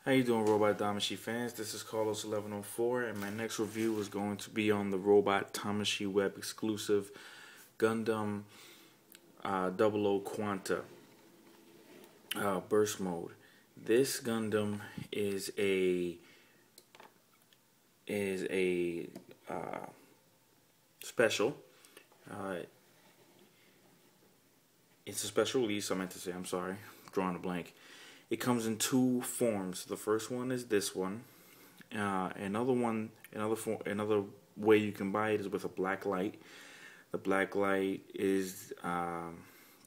How you doing, Robot Damashii fans? This is Carlos1104, and my next review is going to be on the Robot Damashii web exclusive Gundam 00 Quanta burst mode. This Gundam is a special. Uh, it's a special release. I meant to say. I'm sorry, drawing a blank. It comes in two forms. The first one is this one. Another way you can buy it is with a black light. The black light is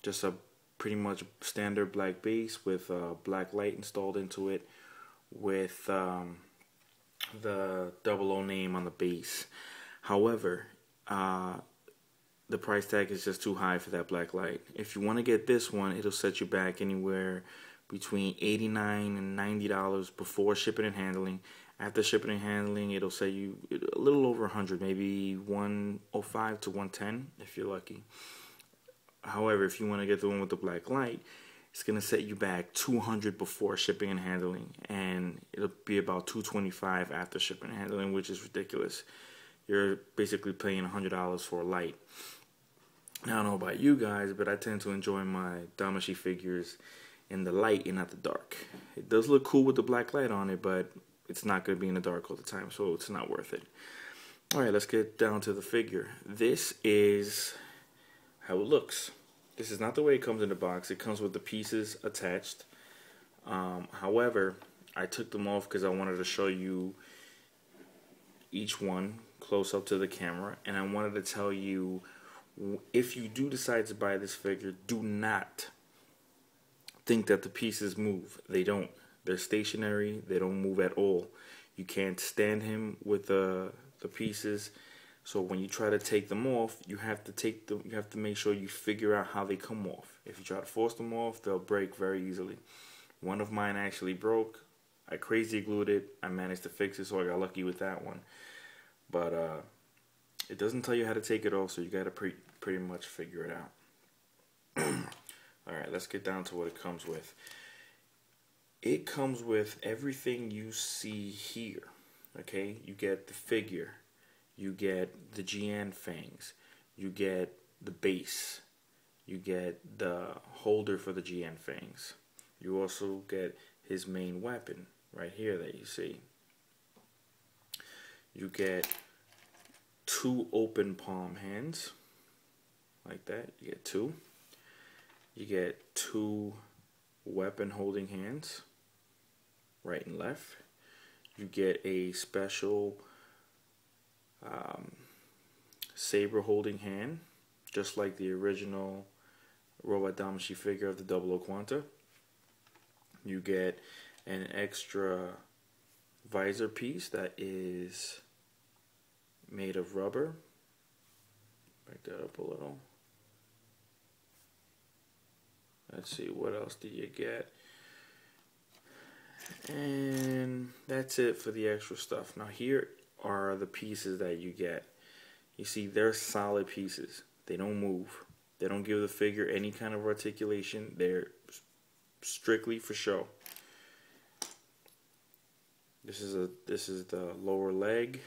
just a pretty much standard black base with a black light installed into it, with the 00 name on the base. However, the price tag is just too high for that black light. If you want to get this one, it'll set you back anywhere between $89 and $90 before shipping and handling. After shipping and handling, it'll say you a little over 100, maybe 105 to 110 if you're lucky. However, if you want to get the one with the black light, it's gonna set you back 200 before shipping and handling, and it'll be about 225 after shipping and handling, which is ridiculous. You're basically paying $100 for a light. Now, I don't know about you guys, but I tend to enjoy my Damashii figures in the light and not the dark. It does look cool with the black light on it, but it's not going to be in the dark all the time, so it's not worth it. Alright, let's get down to the figure. This is how it looks. This is not the way it comes in the box. It comes with the pieces attached. However, I took them off because I wanted to show you each one close up to the camera, and I wanted to tell you, if you do decide to buy this figure, do not think that the pieces move. They don't. They're stationary. They don't move at all. You can't stand him with the pieces. So when you try to take them off, you have to make sure you figure out how they come off. If you try to force them off, they'll break very easily. One of mine actually broke. I crazy glued it. I managed to fix it, so I got lucky with that one. But it doesn't tell you how to take it off, so you got to pretty much figure it out. Alright, let's get down to what it comes with. It comes with everything you see here. Okay, you get the figure, you get the GN fangs, you get the base, you get the holder for the GN fangs. You also get his main weapon right here that you see. You get two open palm hands, like that. You get two. You get two weapon holding hands, right and left. You get a special saber holding hand, just like the original Robot Damashii figure of the 00 Quanta. You get an extra visor piece that is made of rubber. Back that up a little. Let's see, what else do you get? And that's it for the extra stuff. Now here are the pieces that you get. You see, they're solid pieces. They don't move. They don't give the figure any kind of articulation. They're strictly for show. This is the lower leg.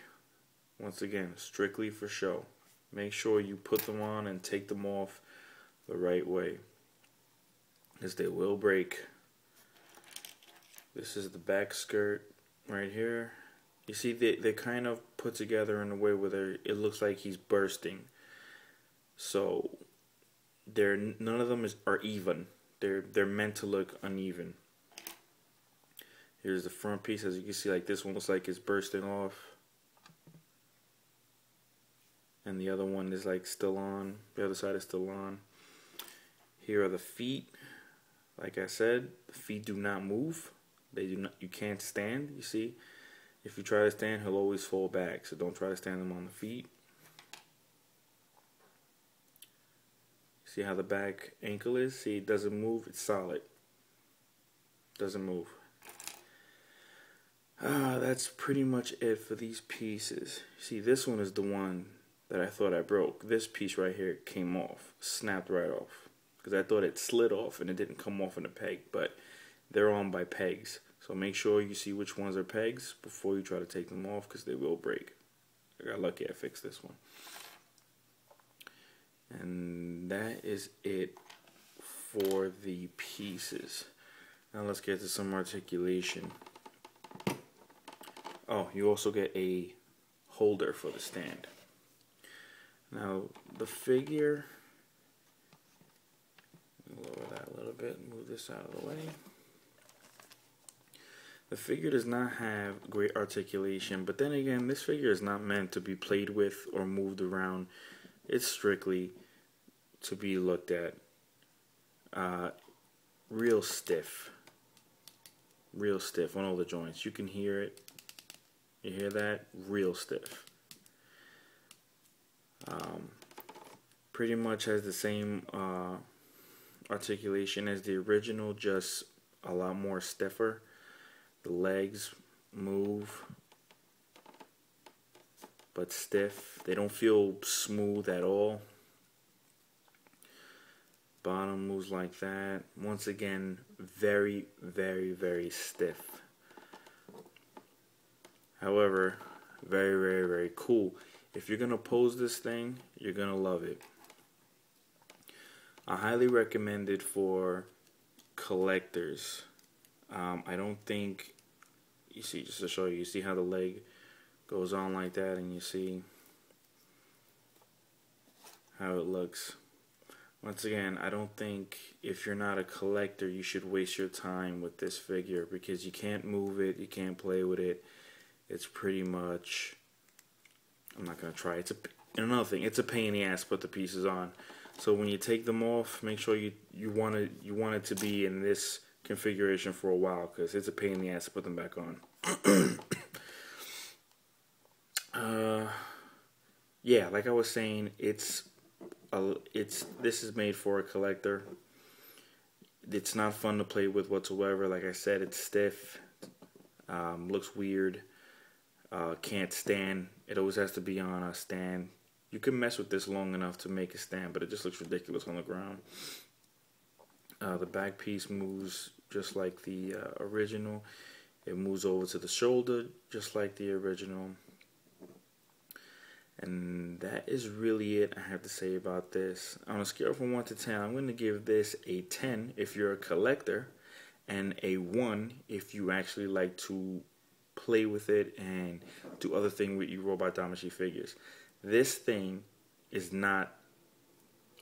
Once again, strictly for show. Make sure you put them on and take them off the right way, because they will break. This is the back skirt right here. You see, they kind of put together in a way where it looks like he's bursting. So none of them are even. They're meant to look uneven. Here's the front piece. As you can see, like, this one looks like it's bursting off, and the other one is like still on. The other side is still on. Here are the feet. Like I said, the feet do not move. They do not. You can't stand. You see, if you try to stand, he'll always fall back. So don't try to stand him on the feet. See how the back ankle is? See, it doesn't move. It's solid. Doesn't move. That's pretty much it for these pieces. See, this one is the one that I thought I broke. This piece right here came off, snapped right off, because I thought it slid off and it didn't come off in a peg, but they're on by pegs, So make sure you see which ones are pegs before you try to take them off, because they will break. I got lucky I fixed this one. And that is it for the pieces. Now let's get to some articulation. Oh, you also get a holder for the stand. Now the figure, lower that a little bit, move this out of the way. The figure does not have great articulation, but then again, this figure is not meant to be played with or moved around. It's strictly to be looked at. Real stiff on all the joints. You can hear it. You hear that? Real stiff. Pretty much has the same articulation as the original, just a lot more stiffer. The legs move, but stiff. They don't feel smooth at all. Bottom moves like that. Once again, very, very, very stiff. However, very, very, very cool. If you're gonna pose this thing, you're gonna love it. I highly recommend it for collectors. I don't think, you see, just to show you, you see how the leg goes on like that, and you see how it looks. Once again, I don't think, if you're not a collector, you should waste your time with this figure, because you can't move it, you can't play with it. It's pretty much, I'm not gonna try. Another thing, it's a pain in the ass to put the pieces on. So when you take them off, make sure you want it to be in this configuration for a while, because it's a pain in the ass to put them back on. Yeah, like I was saying, this is made for a collector. It's not fun to play with whatsoever. Like I said, it's stiff, looks weird, can't stand. It always has to be on a stand. You can mess with this long enough to make a stand, but it just looks ridiculous on the ground. The back piece moves just like the original. It moves over to the shoulder just like the original. And that is really it I have to say about this. On a scale from 1 to 10, I'm going to give this a 10 if you're a collector, and a 1 if you actually like to play with it and do other things with your Robot Damashii figures. This thing is not,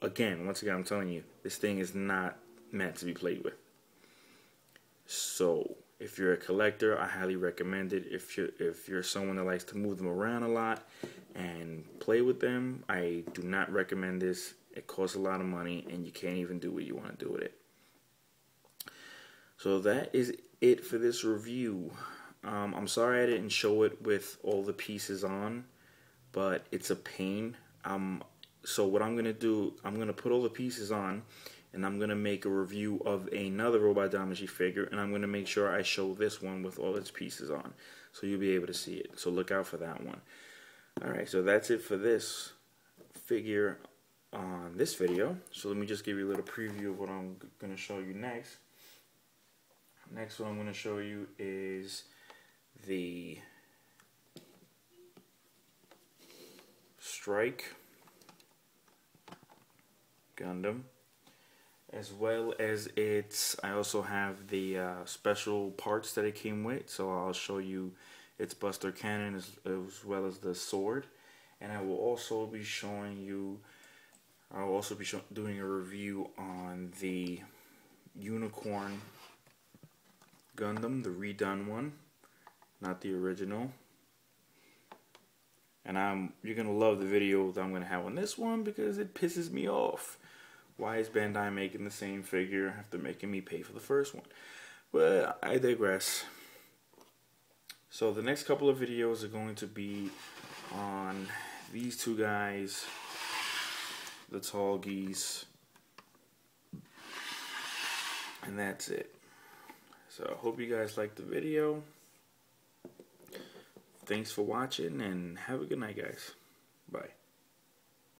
once again, I'm telling you, this thing is not meant to be played with. So if you're a collector, I highly recommend it. If you're someone that likes to move them around a lot and play with them, I do not recommend this. It costs a lot of money, and you can't even do what you want to do with it. So that is it for this review. I'm sorry I didn't show it with all the pieces on, but it's a pain. So what I'm going to do, I'm going to put all the pieces on, and I'm going to make a review of another Robot Damashii figure, and I'm going to make sure I show this one with all its pieces on, so you'll be able to see it. So look out for that one. Alright, so that's it for this figure on this video. So let me just give you a little preview of what I'm going to show you next. Next one I'm going to show you is the Strike Gundam, as well as I also have the special parts that it came with. So I'll show you its Buster Cannon as well as the sword, and I will also be showing you, doing a review on the Unicorn Gundam, the redone one, not the original. And you're gonna love the video that I'm gonna have on this one, because it pisses me off. Why is Bandai making the same figure after making me pay for the first one? But I digress. So the next couple of videos are going to be on these two guys, the tall geese, and that's it. So I hope you guys liked the video. Thanks for watching, and have a good night, guys. Bye.